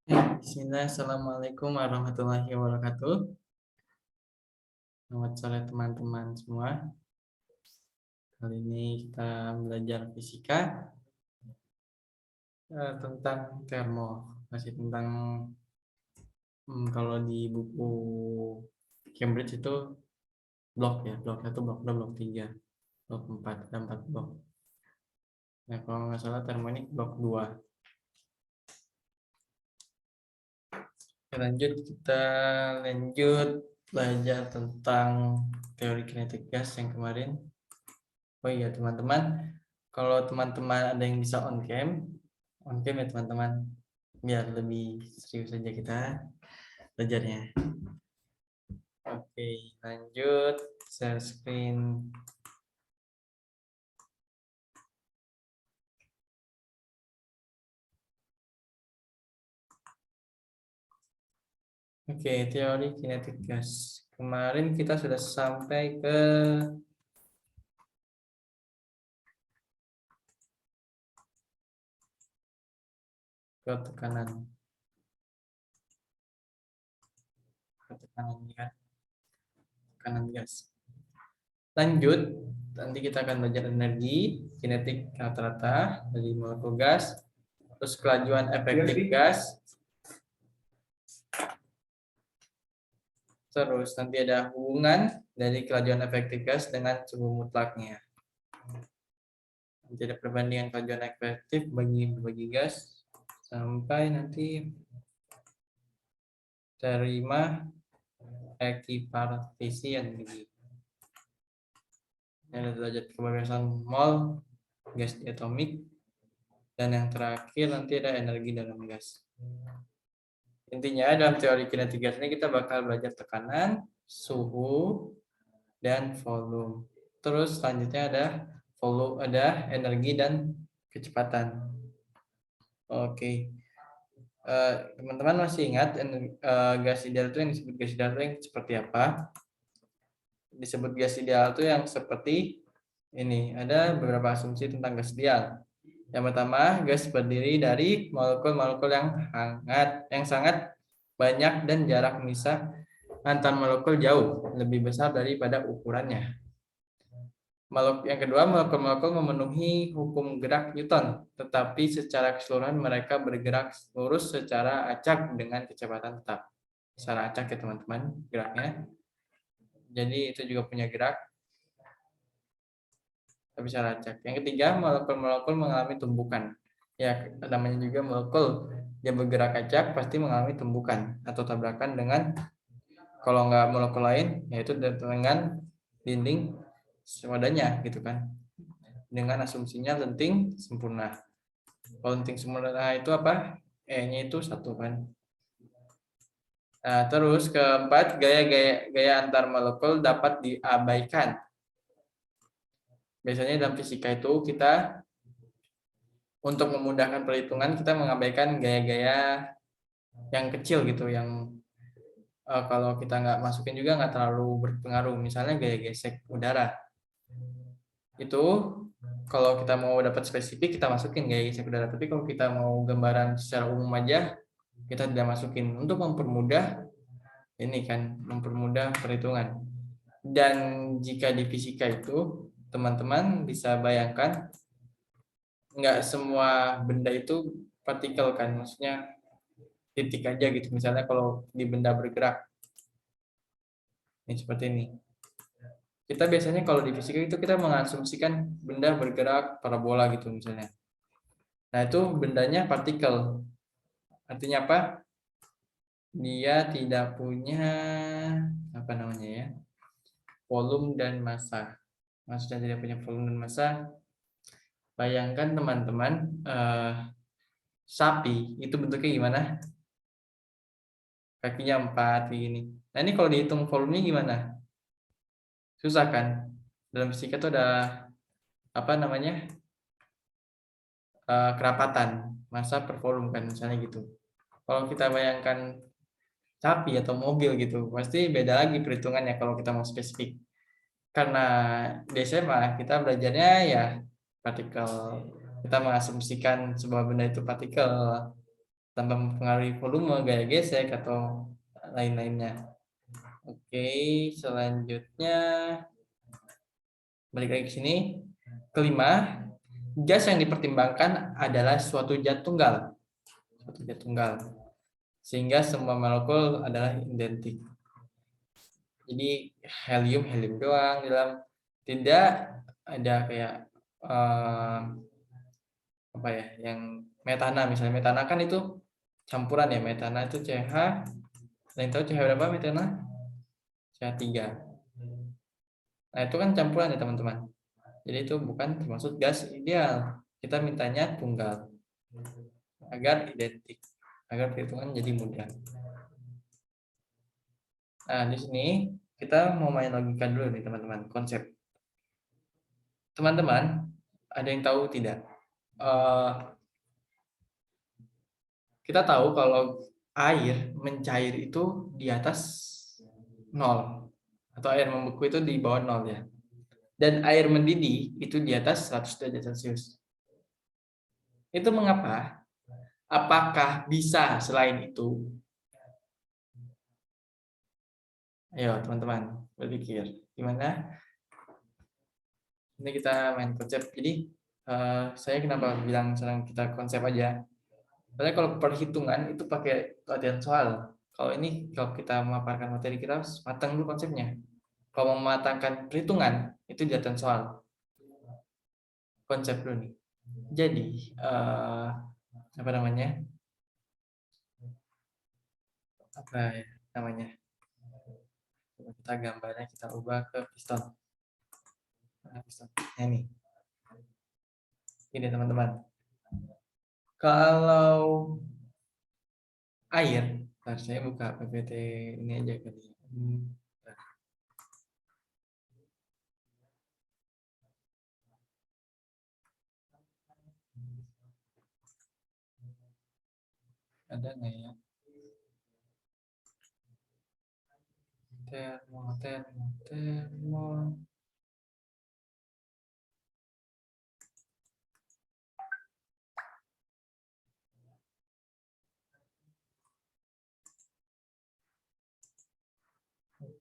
Bismillah, Assalamualaikum warahmatullahi wabarakatuh. Selamat sore teman-teman semua. Kali ini kita belajar fisika tentang termo. Masih tentang kalau di buku Cambridge itu blok ya, blok 1, blok 2, blok 3, blok 4, ada 4 blok. Nah, kalau nggak salah termo ini blok 2. Kita lanjut belajar tentang teori kinetik gas yang kemarin. Oh iya teman-teman, kalau teman-teman ada yang bisa on cam ya teman-teman, biar lebih serius saja kita belajarnya. Oke, lanjut share screen. Oke, teori kinetik gas. Kemarin kita sudah sampai ke tekanan. Tekanan gas. Lanjut, nanti kita akan belajar energi kinetik rata-rata dari molekul gas, terus kelajuan efektif gas. Terus nanti ada hubungan dari kelajuan efektif gas dengan suhu mutlaknya. Nanti ada perbandingan kelajuan efektif bagi gas sampai nanti terima ekipartisi energi. Ada derajat kebebasan mol gas diatomik, dan yang terakhir nanti ada energi dalam gas. Intinya dalam teori kinetik gas ini kita bakal belajar tekanan, suhu, dan volume. Terus selanjutnya ada volume, ada energi dan kecepatan. Oke. Teman-teman masih ingat gas ideal itu yang disebut gas ideal itu yang seperti apa? Disebut gas ideal itu yang seperti ini. Ada beberapa asumsi tentang gas ideal. Yang pertama, gas berdiri dari molekul-molekul yang hangat, yang sangat banyak dan jarak misah antar molekul jauh lebih besar daripada ukurannya. Yang kedua, molekul-molekul memenuhi hukum gerak Newton, tetapi secara keseluruhan mereka bergerak lurus secara acak dengan kecepatan tetap. Secara acak ya teman-teman geraknya. Jadi itu juga punya gerak, tapi secara acak. Yang ketiga, molekul-molekul mengalami tumbukan. Ya, namanya juga molekul yang bergerak acak pasti mengalami tumbukan atau tabrakan dengan, kalau nggak molekul lain, yaitu dengan dinding seadanya gitu kan, dengan asumsinya lenting sempurna. Kalau lenting sempurna itu apa? E-nya itu 1 kan. Nah, terus keempat, gaya antar molekul dapat diabaikan. Biasanya dalam fisika itu kita untuk memudahkan perhitungan kita mengabaikan gaya-gaya yang kecil gitu, yang kalau kita nggak masukin juga nggak terlalu berpengaruh. Misalnya gaya gesek udara. Itu kalau kita mau dapat spesifik kita masukin gaya gesek udara, tapi kalau kita mau gambaran secara umum aja kita tidak masukin untuk mempermudah ini kan, mempermudah perhitungan. Dan jika di fisika itu teman-teman bisa bayangkan nggak semua benda itu partikel kan, maksudnya titik aja gitu. Misalnya kalau di benda bergerak ini seperti ini, kita biasanya kalau di fisika itu kita mengasumsikan benda bergerak parabola gitu misalnya. Nah itu bendanya partikel, artinya apa? Dia tidak punya apa namanya ya, volume dan massa. Maksudnya tidak punya volume dan massa. Bayangkan teman-teman, sapi itu bentuknya gimana? Kakinya 4 begini. Nah ini kalau dihitung volumenya gimana? Susah kan? Dalam fisika itu ada apa namanya, kerapatan massa per volume kan misalnya gitu. Kalau kita bayangkan sapi atau mobil gitu, pasti beda lagi perhitungannya kalau kita mau spesifik. Karena di SMA kita belajarnya ya partikel, kita mengasumsikan sebuah benda itu partikel. tanpa mempengaruhi volume, gaya gesek atau lain-lainnya. Oke, selanjutnya balik lagi ke sini. Kelima, gas yang dipertimbangkan adalah suatu zat tunggal. Suatu zat tunggal. Sehingga semua molekul adalah identik. Jadi helium doang dalam, tidak ada kayak apa ya, yang metana misalnya. Metana kan itu campuran ya, metana itu CH. Yang tahu CH berapa metana? CH3. Nah, itu kan campuran ya teman-teman. Jadi itu bukan termasuk gas ideal. Kita mintanya tunggal agar identik, agar perhitungan jadi mudah. Nah, di sini kita mau main logika dulu nih teman-teman, konsep. Teman-teman, ada yang tahu tidak? Kita tahu kalau air mencair itu di atas 0, atau air membeku itu di bawah 0 ya. Dan air mendidih itu di atas 100 derajat Celcius. Itu mengapa? Apakah bisa selain itu? Ayo teman-teman berpikir gimana? Ini kita main konsep. Jadi saya kenapa bilang sekarang kita konsep aja? Soalnya kalau perhitungan itu pakai latihan soal. Kalau ini kalau kita memaparkan materi kita harus matang dulu konsepnya. Kalau mematangkan perhitungan itu latihan soal. Konsep dulu nih. Jadi apa namanya? Apa ya namanya? Coba kita gambarnya kita ubah ke piston. Nah, piston. Nah, ini. Ini teman-teman. Kalau air, bentar, saya buka PPT ini aja kali. Ada nggak ya? Termo.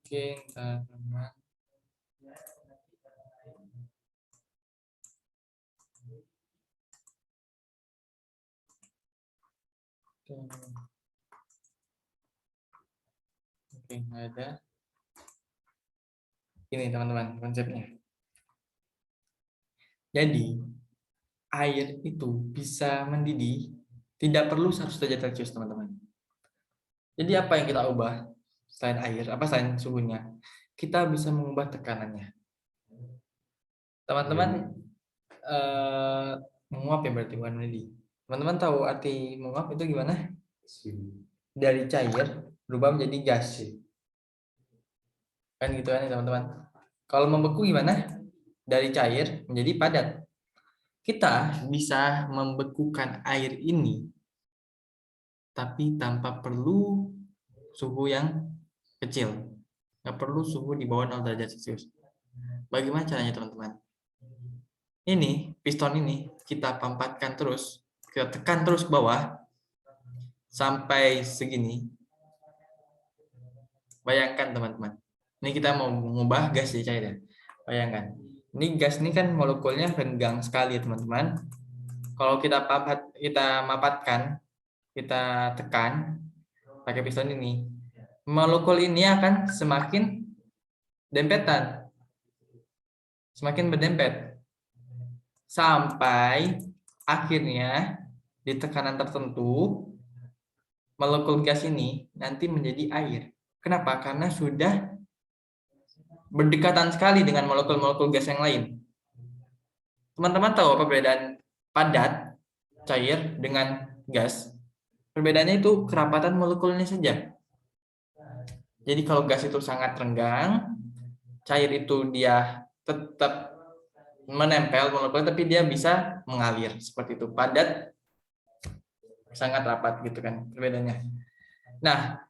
Oke, ntar teman. Oke, nggak ada. Ini teman-teman konsepnya. Jadi air itu bisa mendidih tidak perlu 100 derajat Celcius teman-teman. Jadi apa yang kita ubah selain air? Apa selain suhunya? Kita bisa mengubah tekanannya. Teman-teman menguap ya berarti bukan mendidih. Teman-teman tahu arti menguap itu gimana? Dari cair berubah menjadi gas. Kan gitu kan ya teman-teman. Kalau membeku gimana? Dari cair menjadi padat. Kita bisa membekukan air ini tapi tanpa perlu suhu yang kecil. Nggak perlu suhu di bawah 0 derajat Celcius. Bagaimana caranya teman-teman? Ini, piston ini kita pampatkan terus, kita tekan terus ke bawah sampai segini. Bayangkan teman-teman. Ini kita mau mengubah gas jadi cair ya. Bayangkan. Ini gas ini kan molekulnya renggang sekali teman-teman. Kalau kita mapatkan, kita tekan pakai piston ini, molekul ini akan semakin dempetan, semakin berdempet, sampai akhirnya di tekanan tertentu molekul gas ini nanti menjadi air. Kenapa? Karena sudah berdekatan sekali dengan molekul-molekul gas yang lain. Teman-teman tahu apa perbedaan padat, cair, dengan gas? Perbedaannya itu kerapatan molekulnya saja. Jadi kalau gas itu sangat renggang, cair itu dia tetap menempel molekulnya, tapi dia bisa mengalir seperti itu. Padat, sangat rapat gitu kan perbedaannya. Nah,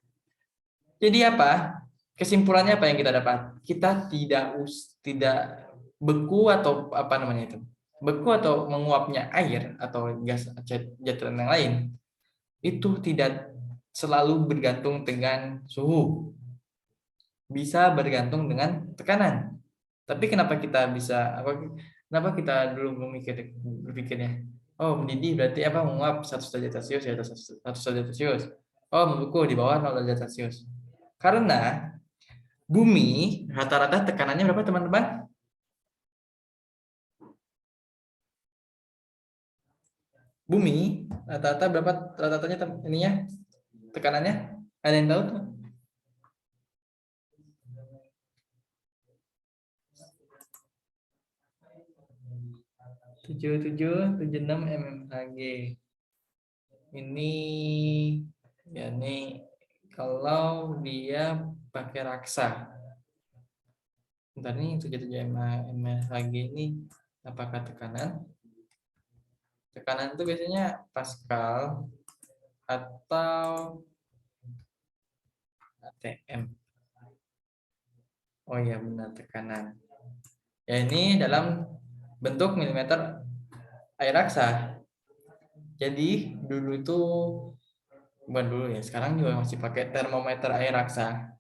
jadi apa? Kesimpulannya apa yang kita dapat? Kita tidak beku atau apa namanya itu? Beku atau menguapnya air atau gas cairan yang lain itu tidak selalu bergantung dengan suhu. Bisa bergantung dengan tekanan. Tapi kenapa kita kenapa kita dulu berpikirnya, oh mendidih berarti apa, menguap 1 derajat Celcius di atas 1 derajat Celcius. Oh membeku di bawah 0 derajat Celcius. Karena bumi rata-rata tekanannya berapa teman-teman? Bumi rata-rata berapa rata-ratanya ininya tekanannya? Ada yang tahu tuh? 7776 mmHg. Ini ya nih kalau dia pakai raksa. Bentar nih 77 mmHg ini apakah tekanan? Tekanan itu biasanya Pascal atau ATM. Oh iya benar tekanan. Ya ini dalam bentuk milimeter air raksa. Jadi dulu itu bukan dulu ya, sekarang juga masih pakai termometer air raksa.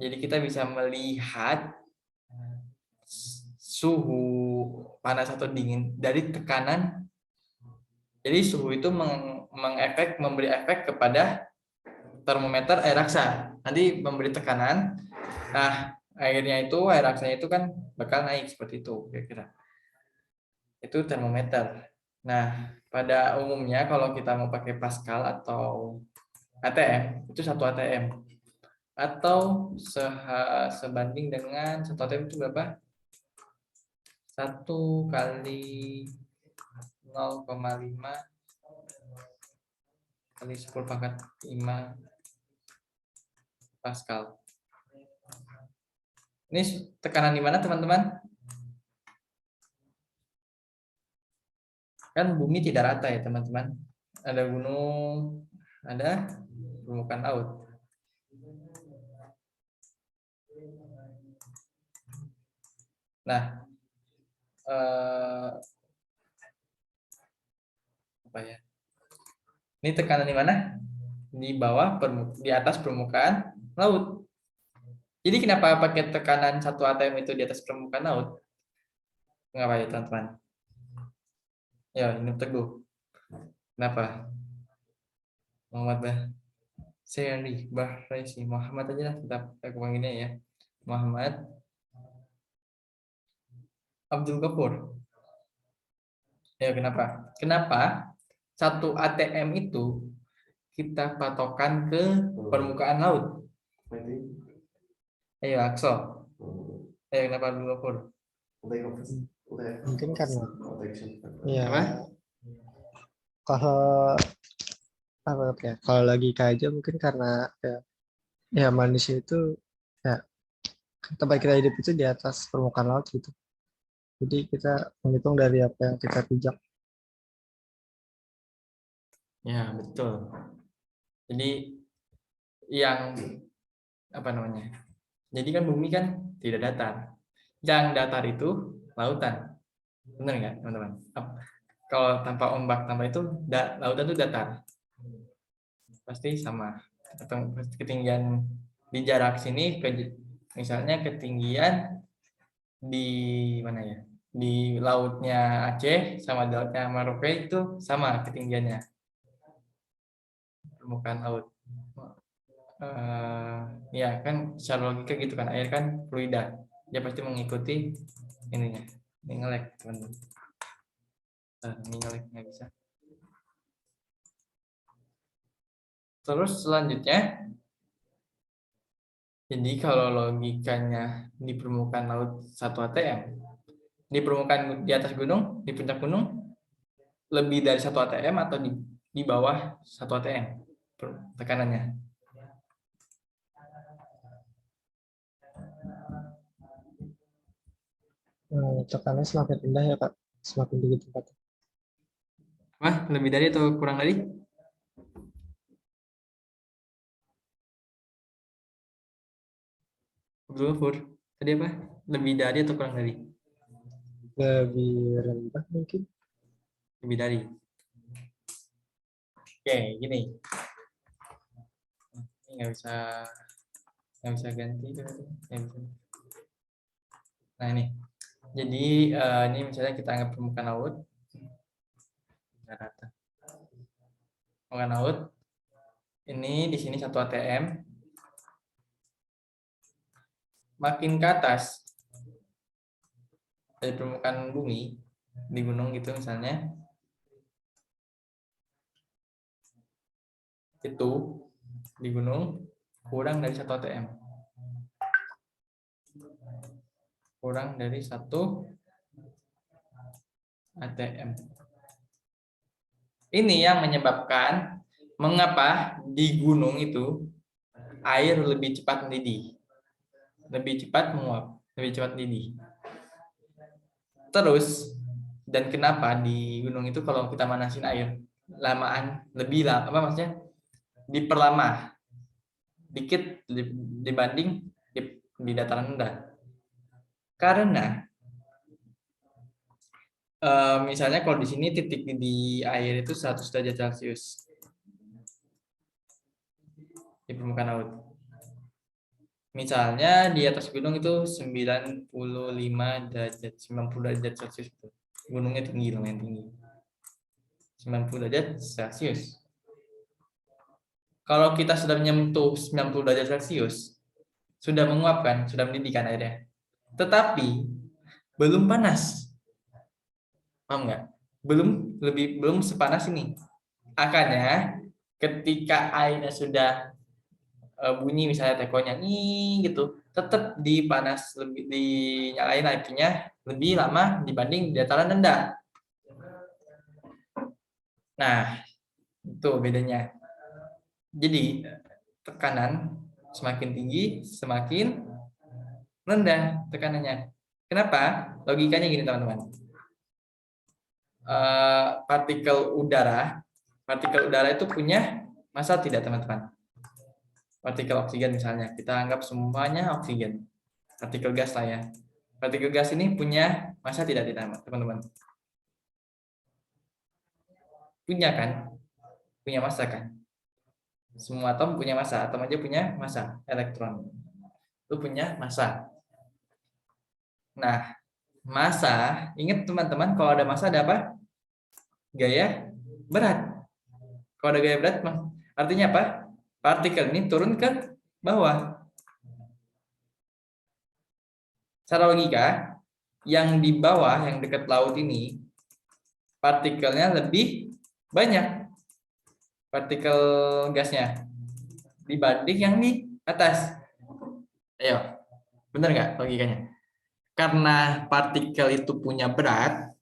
Jadi kita bisa melihat suhu panas atau dingin dari tekanan. Jadi suhu itu memberi efek kepada termometer air raksa. Nanti memberi tekanan. Nah, air raksanya itu kan bakal naik seperti itu kira-kira. Itu termometer. Nah, pada umumnya kalau kita mau pakai Pascal atau ATM, itu 1 ATM. Atau sebanding dengan 1 ATM itu berapa? 1 kali 0,5 kali 10⁵ Pascal. Ini tekanan di mana teman-teman? Kan bumi tidak rata ya teman-teman. Ada gunung, ada permukaan laut. Nah, apa ya? Ini tekanan di mana? Di bawah, di atas permukaan laut. Jadi kenapa pakai tekanan 1 atm itu di atas permukaan laut? Kenapa ya teman-teman? Ya, ini Teguh. Kenapa? Muhammad Seri Bahraisi Muhammad aja lah, kita panggilnya ya. Muhammad Abdul Ghafur. Ya, kenapa? Kenapa 1 ATM itu kita patokan ke permukaan laut? Ayo, Akso. Ayo, kenapa Abdul Ghafur? Mungkin karena ya Apa? kalau kalau logika aja mungkin karena ya manusia itu ya tempat kita hidup itu di atas permukaan laut gitu. Jadi kita menghitung dari apa yang kita pijak. Ya, betul. Jadi yang apa namanya? Jadi kan bumi kan tidak datar. Yang datar itu lautan. Benar nggak, teman-teman? Kalau tanpa ombak tanpa itu lautan itu datar. Pasti sama. Atau ketinggian di jarak sini misalnya ketinggian di mana ya? Di lautnya Aceh sama di lautnya Merauke itu sama ketinggiannya. Permukaan laut. Ya kan secara logika gitu kan, air kan fluida, dia pasti mengikuti ininya. Ini nge-lag teman-teman. Ini nge-lag nggak bisa. Terus selanjutnya, jadi kalau logikanya di permukaan laut 1 atm, di permukaan di atas gunung, di puncak gunung lebih dari 1 atm atau di bawah 1 atm tekanannya? Tekanannya semakin rendah ya Kak, semakin tinggi tempatnya. Wah, lebih dari atau kurang dari? Zulfur, tadi apa? Lebih dari atau kurang dari? Lebih rendah mungkin. Lebih dari. Oke, gini. Ini nggak bisa ganti. Nggak bisa. Nah ini, jadi ini misalnya kita anggap permukaan laut. Rata. Permukaan laut. Ini di sini 1 atm. Makin ke atas dari permukaan bumi di gunung gitu misalnya, itu di gunung kurang dari 1 atm. Kurang dari 1 atm. Ini yang menyebabkan mengapa di gunung itu air lebih cepat mendidih, lebih cepat menguap, lebih cepat mendidih. Terus, dan kenapa di gunung itu kalau kita manasin air lamaan lebih lama, apa maksudnya diperlama dikit dibanding di dataran rendah. Karena misalnya kalau di sini titik di air itu 100 derajat Celcius di permukaan laut. Misalnya di atas gunung itu 95 derajat, 90 derajat Celcius itu. Gunungnya tinggi, lumayan tinggi. 90 derajat Celcius. Kalau kita sudah menyentuh 90 derajat Celcius, sudah menguapkan, sudah mendidihkan airnya. Tetapi belum panas. Paham nggak? Belum sepanas ini. Akhirnya ketika airnya sudah bunyi misalnya tekonya nih gitu, tetap dinyalain apinya lebih lama dibanding di dataran rendah. Nah, itu bedanya. Jadi tekanan semakin tinggi, semakin rendah tekanannya. Kenapa? Logikanya gini teman-teman. Partikel udara itu punya massa tidak teman-teman? Partikel oksigen misalnya, kita anggap semuanya oksigen. Partikel gas lah ya. Partikel gas ini punya massa tidak teman-teman? Punya kan? Punya massa kan? Semua atom punya massa, atom aja punya massa, elektron. Itu punya massa. Nah, massa, ingat teman-teman kalau ada massa ada apa? Gaya berat. Kalau ada gaya berat, artinya apa? Partikel ini turun ke bawah. Secara logika, yang di bawah, yang dekat laut ini, partikelnya lebih banyak. Partikel gasnya dibanding yang di atas. Ayo, benar nggak logikanya? Karena partikel itu punya berat,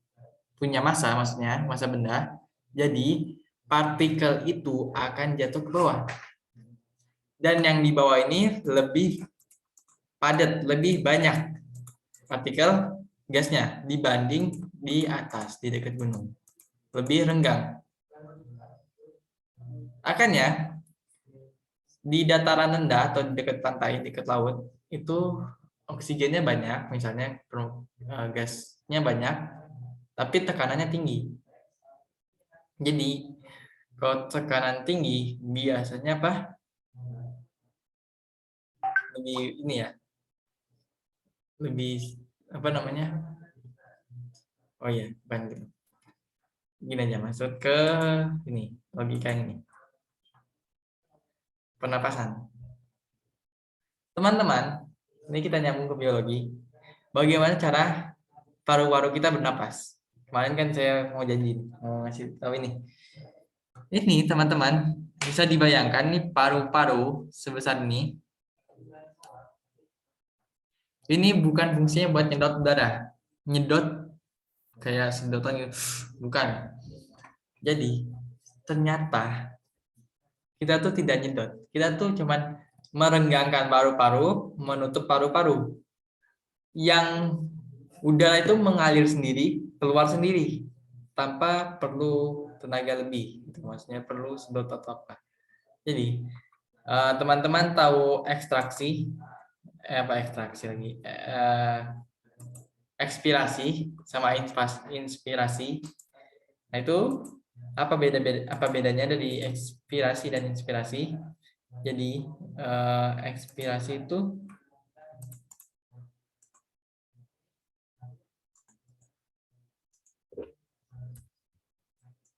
punya massa, maksudnya massa benda, jadi partikel itu akan jatuh ke bawah. Dan yang di bawah ini lebih padat, lebih banyak partikel gasnya dibanding di atas, di dekat gunung. Lebih renggang. Akannya, di dataran rendah atau di dekat pantai, dekat laut, itu oksigennya banyak, misalnya gasnya banyak, tapi tekanannya tinggi. Jadi, kalau tekanan tinggi, biasanya apa? Lebih ini ya, lebih apa namanya? Oh iya, bukan gitu. Gini aja, masuk ke ini, logika ini. Pernapasan. Teman-teman, ini kita nyambung ke biologi. Bagaimana cara paru-paru kita bernapas? Kemarin kan saya mau janji, mau ngasih tahu ini. Ini teman-teman, bisa dibayangkan nih paru-paru sebesar ini. Ini bukan fungsinya buat nyedot udara. Nyedot kayak sedotan gitu. Bukan. Jadi, ternyata kita tuh tidak nyedot. Kita tuh cuman merenggangkan paru-paru, menutup paru-paru. Yang udara itu mengalir sendiri, keluar sendiri tanpa perlu tenaga lebih. Itu maksudnya perlu sedot atau apa. Jadi, teman-teman tahu ekstraksi ekstraksi lagi ekspirasi sama inspirasi. Nah, itu Apa bedanya dari ekspirasi dan inspirasi? Jadi ekspirasi itu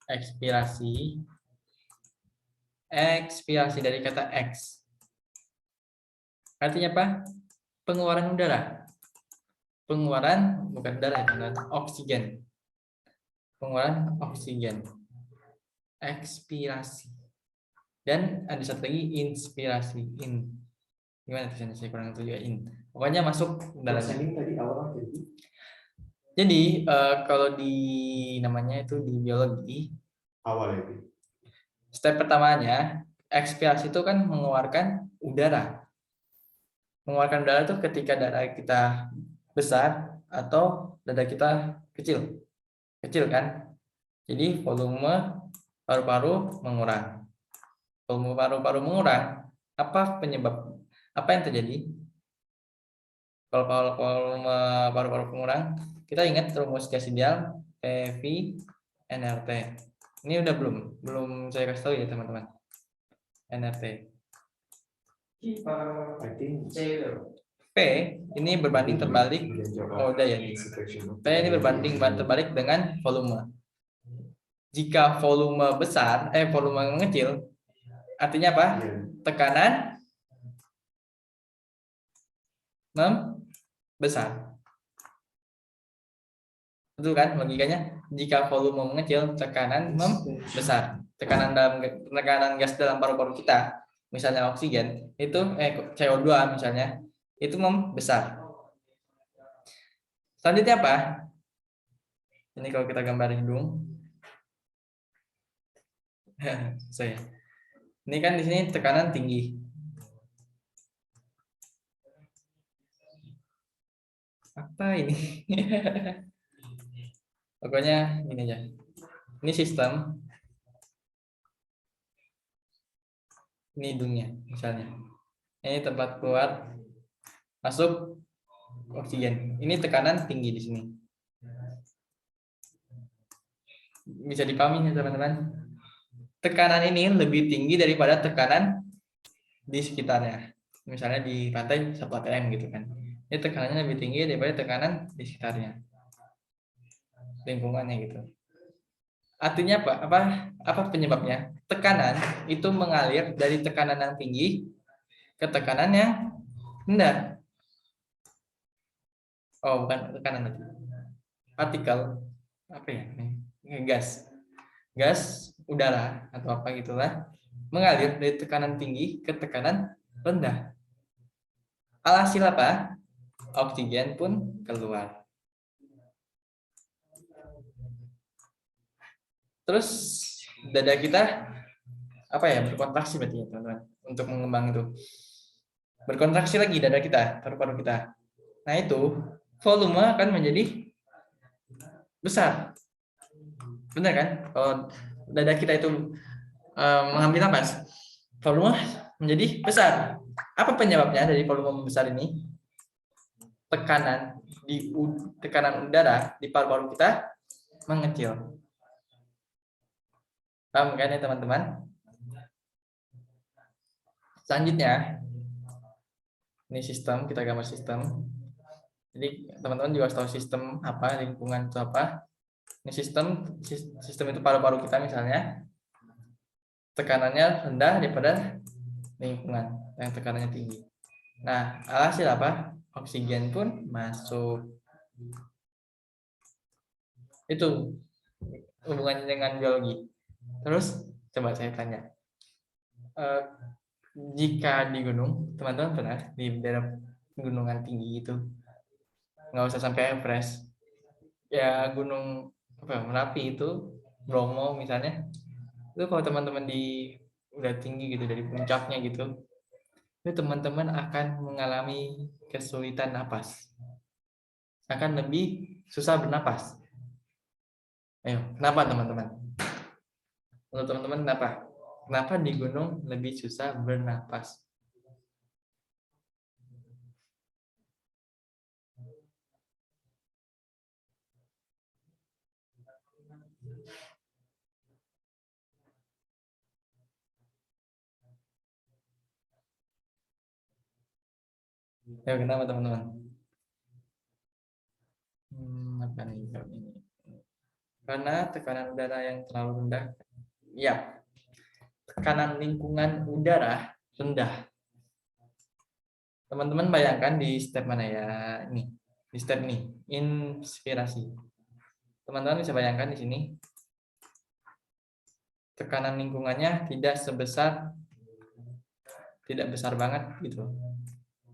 ekspirasi dari kata X. Artinya apa? Pengeluaran udara. Pengeluaran bukan udara, oksigen. Pengeluaran oksigen. Ekspirasi. Dan ada satu lagi inspirasi. Gimana tulisannya, saya kurang tahu juga. Pokoknya masuk udara. Jadi kalau di namanya itu di biologi, Awal itu. step pertamanya ekspirasi itu kan mengeluarkan udara. Mengeluarkan udara itu ketika darah kita besar atau dada kita kecil. Kecil kan? Jadi volume paru-paru mengurang. Volume paru-paru mengurang, apa penyebab? Apa yang terjadi? Kalau volume paru-paru mengurang, kita ingat rumus gas ideal PV nRT. Ini udah belum saya kasih tahu ya teman-teman. nRT. P ini berbanding terbalik. Oh udah ya. P ini berbanding terbalik dengan volume. Jika volume besar, volume mengecil, artinya apa? Tekanan membesar. Betul kan logikanya? Jika volume mengecil, tekanan membesar. Tekanan gas dalam paru-paru kita, misalnya oksigen, itu CO2 misalnya, itu membesar. Selanjutnya apa? Ini kalau kita gambar hidung. Saya. Ini kan di sini tekanan tinggi. Apa ini? Pokoknya ini aja. Ini sistem. Ini hidungnya misalnya. Ini tempat keluar masuk oksigen. Ini tekanan tinggi di sini. Bisa dipahami ya teman-teman? Tekanan ini lebih tinggi daripada tekanan di sekitarnya. Misalnya di pantai 1 atm gitu kan. Ini tekanannya lebih tinggi daripada tekanan di sekitarnya. Lingkungannya gitu. Artinya apa penyebabnya? Tekanan itu mengalir dari tekanan yang tinggi ke tekanan yang rendah. Oh, bukan tekanan tadi. Partikel apa ya? Gas udara atau apa gitulah mengalir dari tekanan tinggi ke tekanan rendah. Alhasil apa? Oksigen pun keluar. Terus dada kita apa ya, berkontraksi berarti ya teman-teman, untuk mengembang itu. Berkontraksi lagi dada kita, paru-paru kita. Nah itu volume akan menjadi besar. Benar kan? Kalau dada kita itu mengambil nafas, volume menjadi besar. Apa penyebabnya dari volume besar ini? Tekanan udara di paru-paru kita mengecil. Paham kan ya teman-teman? Selanjutnya, ini sistem, kita gambar sistem. Jadi teman-teman juga harus tahu sistem apa, lingkungan itu apa. Ini sistem itu paru-paru kita misalnya, tekanannya rendah daripada lingkungan yang tekanannya tinggi. Nah, alhasil apa? Oksigen pun masuk. Itu hubungannya dengan biologi. Terus coba saya tanya, jika di gunung, teman-teman pernah di daerah gunungan tinggi itu, nggak usah sampai Everest, ya gunung Merapi itu, Bromo misalnya, itu kalau teman-teman udah tinggi gitu dari puncaknya gitu, itu teman-teman akan mengalami kesulitan napas, akan lebih susah bernapas. Ayo, kenapa teman-teman? Menurut teman-teman kenapa? Kenapa di gunung lebih susah bernapas? Ya, kenapa teman-teman? Apa nih kalau ini? Karena tekanan udara yang terlalu rendah. Ya, tekanan lingkungan udara rendah. Teman-teman bayangkan di step mana ya? Ini, di step nih, inspirasi. Teman-teman bisa bayangkan di sini tekanan lingkungannya tidak besar banget gitu.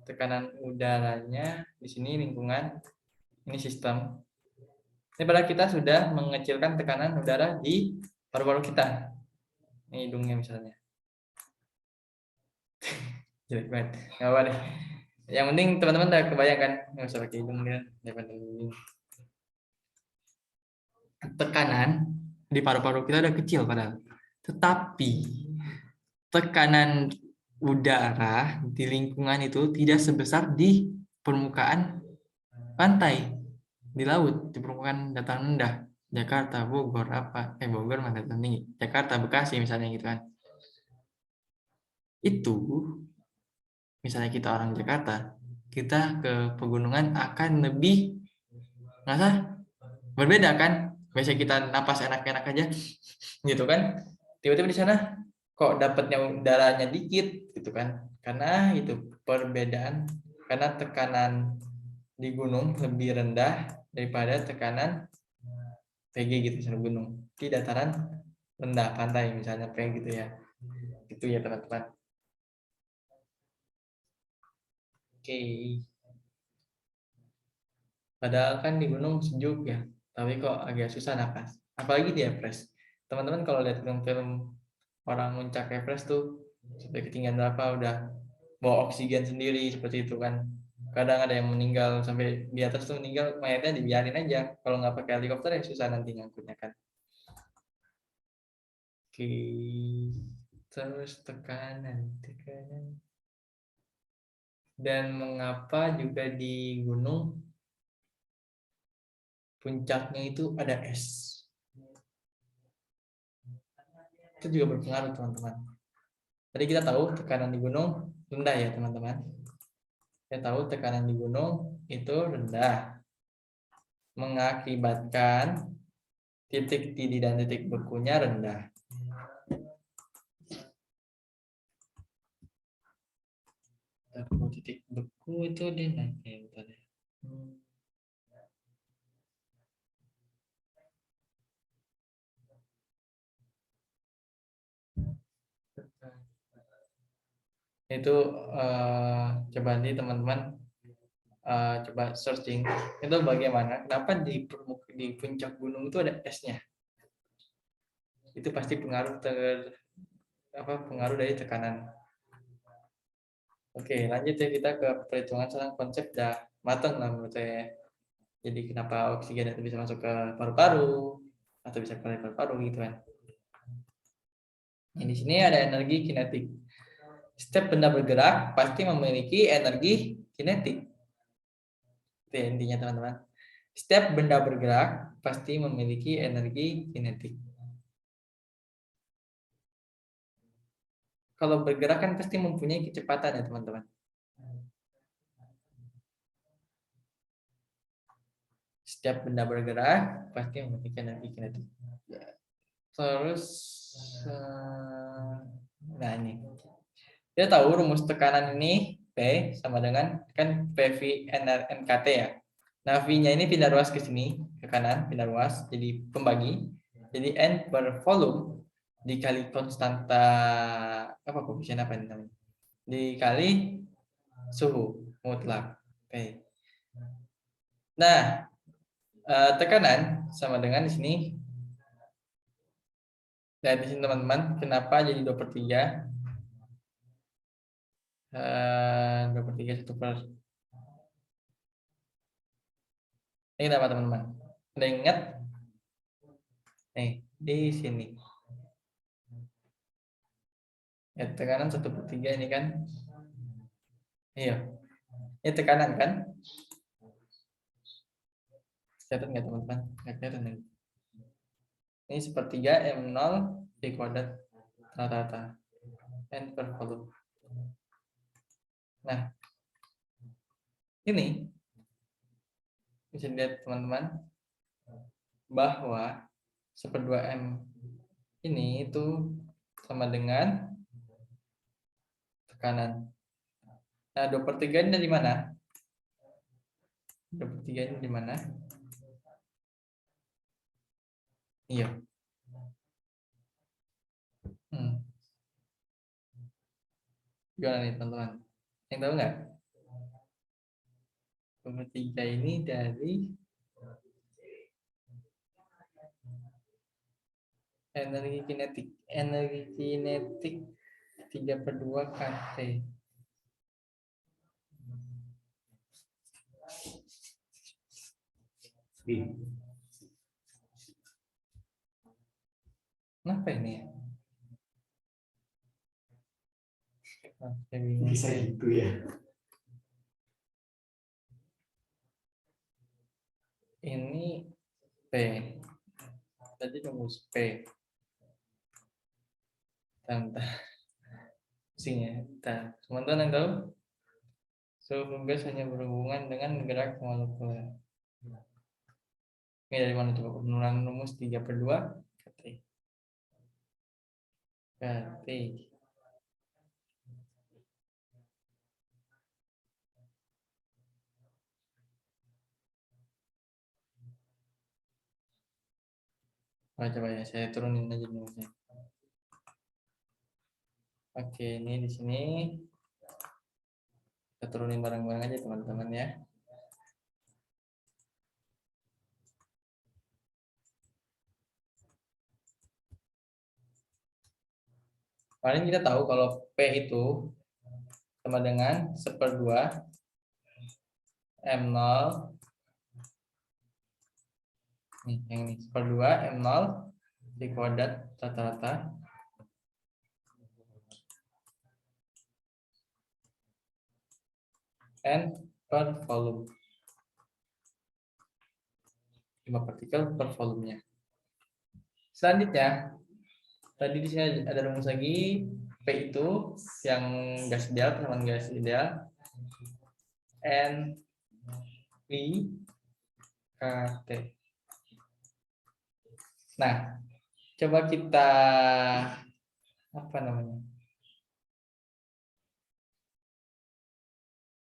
Tekanan udaranya di sini lingkungan, ini sistem. Ini padahal kita sudah mengecilkan tekanan udara di paru-paru kita. Ini hidungnya misalnya. Jelek banget. Nggak apa deh. Yang penting teman-teman udah kebayangkan, nggak usah pakai hidung dia. Tekanan di paru-paru kita udah kecil padahal. Tetapi tekanan udara di lingkungan itu tidak sebesar di permukaan pantai, di laut, di permukaan dataran rendah. Jakarta, Bogor, Bogor mana dataran tinggi. Jakarta, Bekasi misalnya gitu kan. Itu misalnya kita orang Jakarta, kita ke pegunungan akan lebih ngerasa berbeda kan. Biasanya kita napas enak-enak aja gitu kan. Tiba-tiba di sana kok dapatnya udaranya dikit gitu kan. Karena itu perbedaan, karena tekanan di gunung lebih rendah daripada tekanan PG gitu misalnya gunung di dataran rendah pantai misalnya kayak gitu ya. Itu ya teman-teman. Oke. Padahal kan di gunung sejuk ya, tapi kok agak susah napas. Apalagi di Everest. Teman-teman kalau lihat film-film orang muncak Everest tuh sampai ketinggian berapa udah bawa oksigen sendiri seperti itu kan. Kadang ada yang meninggal sampai di atas tuh meninggal, mayatnya dibiarin aja. Kalau nggak pakai helikopter ya susah nanti ngangkutnya kan. Oke. Terus tekanan. Dan mengapa juga di gunung puncaknya itu ada es? Itu juga berpengaruh teman-teman. Tadi kita tahu tekanan di gunung rendah ya teman-teman. Kita tahu tekanan di gunung itu rendah, mengakibatkan titik tidih dan titik bekunya rendah. Titik beku itu dia naik ya. Itu coba nih teman-teman coba searching itu bagaimana kenapa di puncak gunung itu ada esnya. Itu pasti pengaruh dari tekanan. Oke, lanjut ya kita ke perhitungan. Sekarang konsep udah matang lah menurut saya. Jadi kenapa oksigen itu bisa masuk ke paru-paru atau bisa ke paru-paru gitu kan. Nah, di sini ada energi kinetik. Setiap benda bergerak pasti memiliki energi kinetik. Itu ya intinya teman-teman. Setiap benda bergerak pasti memiliki energi kinetik. Kalau bergerak kan pasti mempunyai kecepatan ya teman-teman. Setiap benda bergerak pasti memiliki energi kinetik. Terus, nah ini. Kita tahu rumus tekanan ini P sama dengan kan PV NKT ya. Nah, V-nya ini pindah ruas ke sini, ke kanan, pindah ruas, jadi pembagi. Jadi N per volume dikali konstanta, apa koefisien apa ini namanya? Dikali suhu mutlak. Oke. Nah, tekanan sama dengan di sini. Nah, di sini teman-teman, kenapa jadi 2/3? 2/3 1/. Ini kenapa teman-teman? Ada yang ingat? Nih, di sini. Ya, tekanan 1/3 ini kan. Iya. Ini tekanan kan? Kelihatan nggak teman-teman? Nggak kelihatan nih. Ini 1/3 M0 V kuadrat rata-rata. N per volume. Nah, ini bisa dilihat teman-teman bahwa 1/2M ini itu sama dengan tekanan. Nah, 2/3 ini dari mana? 2/3 ini di mana? Iya. Gimana nih teman-teman? Yang tahu nggak? 2/3 ini dari energi kinetik. Energi kinetik 3/2 kT. Kenapa ini ya? Bisa gitu ya. Ini P. Tadi rumus P. Tentang pusingnya. Teman-teman yang tahu? Suhu gas hanya berhubungan dengan gerak molekul. Ini dari mana coba? Penurunan rumus 3/2 kT. kT. Coba ya, saya turunin aja rumusnya. Oke, ini di sini kita turunin bareng-bareng aja teman-teman ya. Kemarin kita tahu kalau P itu sama dengan 1/2 M0. Nih, yang ini 1/2 M0 di kuadrat rata-rata N per volume. 5 partikel per volumenya. Selanjutnya, tadi di sini ada rumus lagi. P itu yang gas ideal, teman gas ideal. N I KT. Nah, coba kita apa namanya?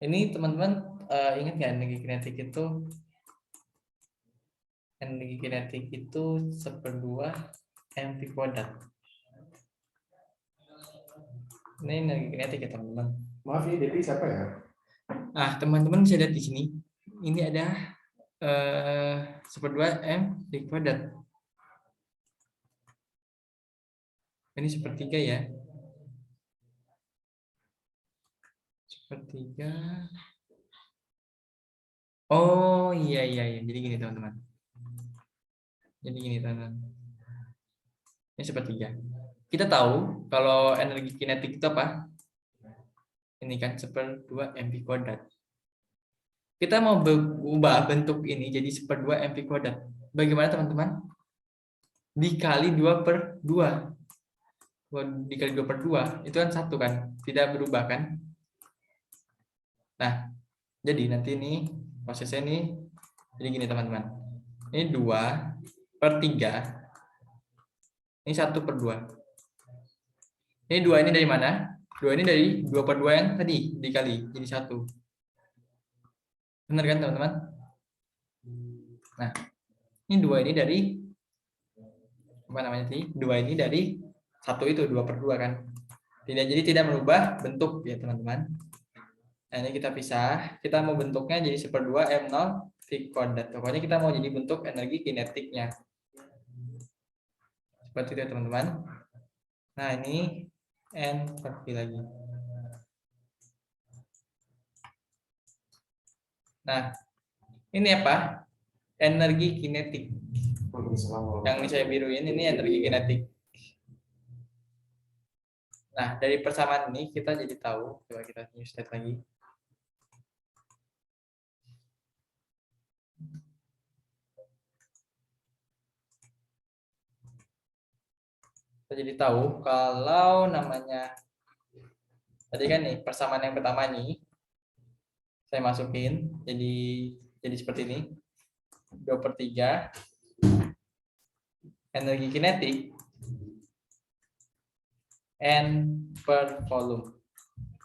Ini teman-teman ingat nggak energi kinetik itu 1/2 mv kuadrat. Ini energi kinetik ya teman-teman. Maaf ini Devi siapa ya? Nah, teman-teman bisa lihat di sini. Ini ada 1/2 mv kuadrat. Ini 1/3 ya. 1/3. Oh iya. Jadi gini teman-teman. Ini 1/3. Kita tahu kalau energi kinetik itu apa? Ini kan 1/2 mv kuadrat. Kita mau ubah bentuk ini jadi 1/2 mv kuadrat. Bagaimana teman-teman? Dikali 2/2. Dikali 2/2 itu kan 1 kan? Tidak berubah kan? Nah, jadi nanti ini prosesnya ini jadi gini teman-teman. Ini 2/3. Ini 1/2. Ini 2 ini dari mana? 2 ini dari 2/2 yang tadi dikali jadi 1. Benar kan teman-teman? Nah, ini 2 ini dari apa namanya sih? 2 ini dari 1 itu 2/2 kan? Jadi tidak merubah bentuk ya teman-teman. Nah, ini kita pisah. Kita mau bentuknya jadi 1/2 M0 V kuadrat. Pokoknya kita mau jadi bentuk energi kinetiknya. Seperti itu ya teman-teman. Nah, ini N per V lagi. Nah, ini apa? Energi kinetik. Yang ini saya biruin ini energi kinetik. Nah, dari persamaan ini kita jadi tahu. Coba kita new slide lagi. Kita jadi tahu kalau namanya tadi kan nih persamaan yang pertama nih Saya masukin jadi seperti ini. 2/3 energi kinetik N per volume.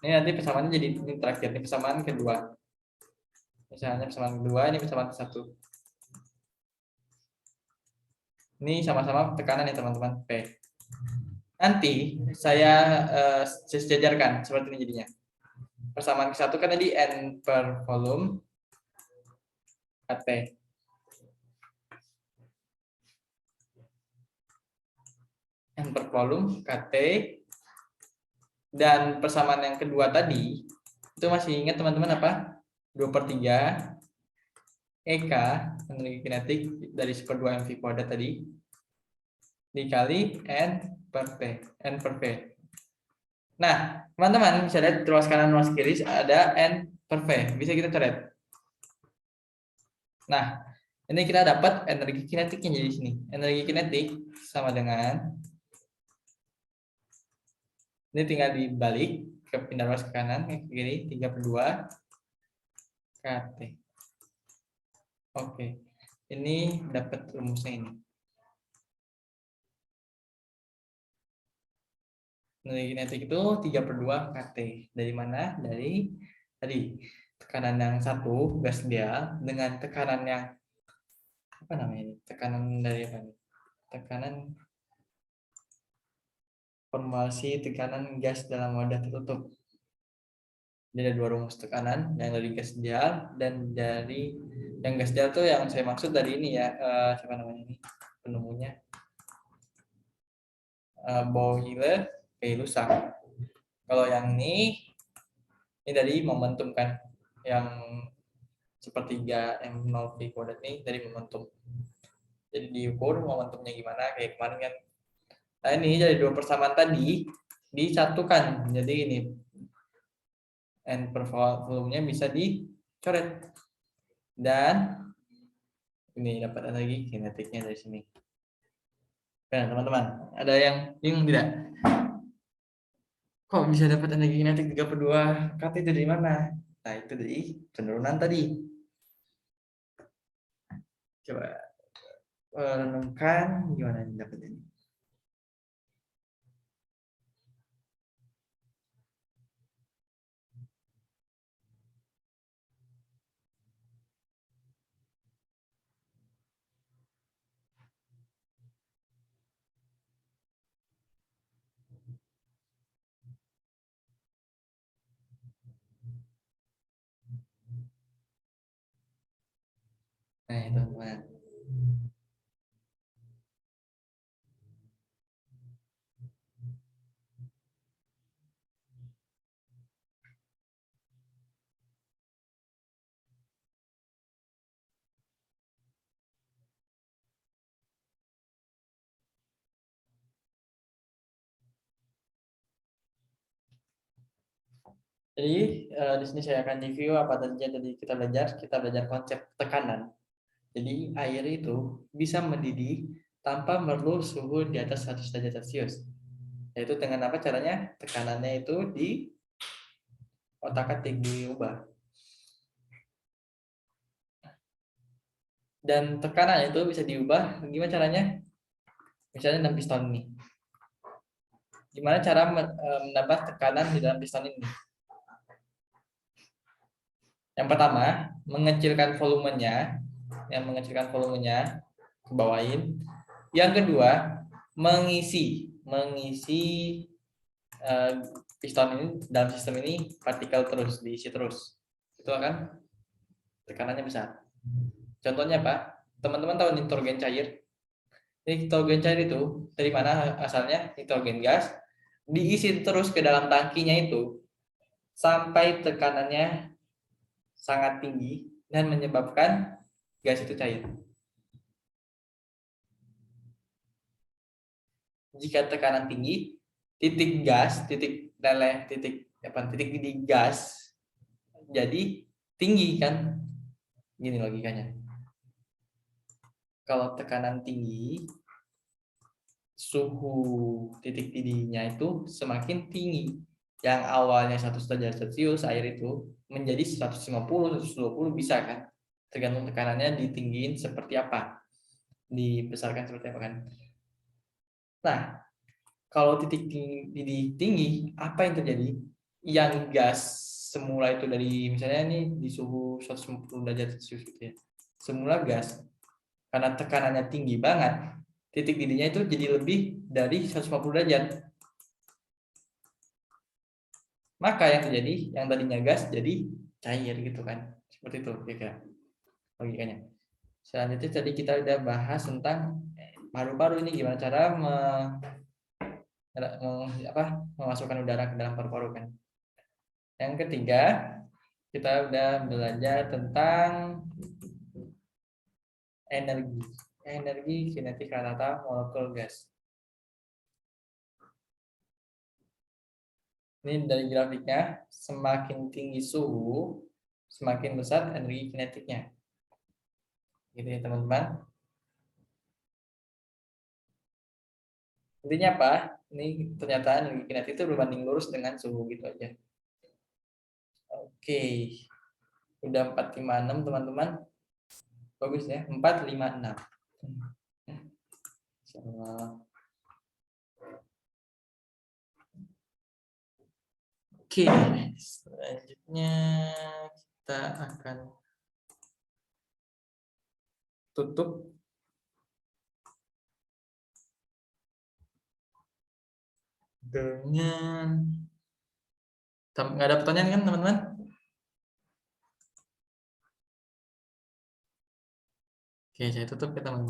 Ini nanti persamaannya jadi ini terakhir, ini persamaan kedua. Misalnya persamaan kedua, ini persamaan ke-1. Ini sama-sama tekanan ya teman-teman, P. Nanti saya sejajarkan seperti ini jadinya. Persamaan ke-1 kan tadi N per volume KT. N per volume KT. Dan persamaan yang kedua tadi, itu masih ingat teman-teman apa? 2/3 EK, energi kinetik dari 1/2 mv kuadrat tadi, dikali N per P. Nah, teman-teman bisa lihat ruas kanan ruas kiri ada N per V. Bisa kita coret. Nah, ini kita dapat energi kinetiknya jadi sini. Energi kinetik sama dengan ini tinggal dibalik ke pindah ruas ke kanan ke kiri 3/2 KT. Oke. Ini dapat rumusnya ini. Energi kinetik itu 3/2 KT. Dari mana? Dari tadi tekanan yang satu gas ideal dengan tekanan yang apa namanya ini? Tekanan dari apa nih? Tekanan formulasi tekanan gas dalam wadah tertutup. Jadi ada dua rumus tekanan, yang dari gas ideal dan dari yang gas ideal tuh yang saya maksud dari ini ya, siapa namanya ini penemunya, Boyle Gay-Lussac. Kalau yang ini dari momentum kan, yang sepertiga M0 V kuadrat ini dari momentum. Jadi diukur momentumnya gimana kayak kemarin kan. Nah ini dari dua persamaan tadi disatukan, jadi ini N per volumenya bisa dicoret dan ini dapat energi kinetiknya dari sini. Nah teman-teman, ada yang bingung tidak? Kok bisa dapat energi kinetik 3/2 KT itu dari mana? Nah itu dari penurunan tadi. Coba renungkan gimana dapatnya. Nah itu teman. Jadi di sini saya akan review apa saja tadi kita belajar. Kita belajar konsep tekanan. Jadi air itu bisa mendidih tanpa perlu suhu di atas 100 derajat Celcius. Yaitu dengan apa caranya? Tekanannya itu di otak-atik diubah. Dan tekanan itu bisa diubah gimana caranya? Misalnya dalam piston ini. Gimana cara menambah tekanan di dalam piston ini? Yang pertama, mengecilkan volumenya, ke bawahin. Yang kedua, mengisi piston ini dalam sistem ini partikel terus diisi terus. Itu akan tekanannya besar. Contohnya apa? Teman-teman tahu nitrogen cair? Nitrogen cair itu dari mana asalnya? Nitrogen gas diisi terus ke dalam tangkinya itu sampai tekanannya sangat tinggi dan menyebabkan gas itu cair. Jika tekanan tinggi, titik gas, titik leleh, titik di gas jadi tinggi kan? Gini logikanya. Kalau tekanan tinggi, suhu titik didihnya itu semakin tinggi. yang awalnya 100 derajat Celcius air itu menjadi 150, 120 bisa kan? Tergantung tekanannya ditinggiin seperti apa, dibesarkan seperti apa kan. Nah, kalau titik tinggi, apa yang terjadi? Yang gas semula itu dari misalnya ini di suhu 150 derajat Celcius gitu ya. Semula gas, karena tekanannya tinggi banget, titik didihnya itu jadi lebih dari 150 derajat. Maka yang terjadi, yang tadinya gas jadi cair gitu kan. Seperti itu kira-kira logikanya. Selanjutnya tadi kita udah bahas tentang paru-paru ini gimana cara memasukkan udara ke dalam paru-paru kan. Yang ketiga, kita udah belajar tentang energi kinetik rata-rata molekul gas. Ini dari grafiknya, semakin tinggi suhu, semakin besar energi kinetiknya. Gitu ya teman-teman. Intinya apa? Ini ternyata energi kinetik itu berbanding lurus dengan suhu gitu aja. Oke. Udah 456 teman-teman. Bagus ya, 456. Oke, selanjutnya kita akan tutup dengan nggak ada pertanyaan kan teman-teman? Oke, saya tutup ya teman-teman.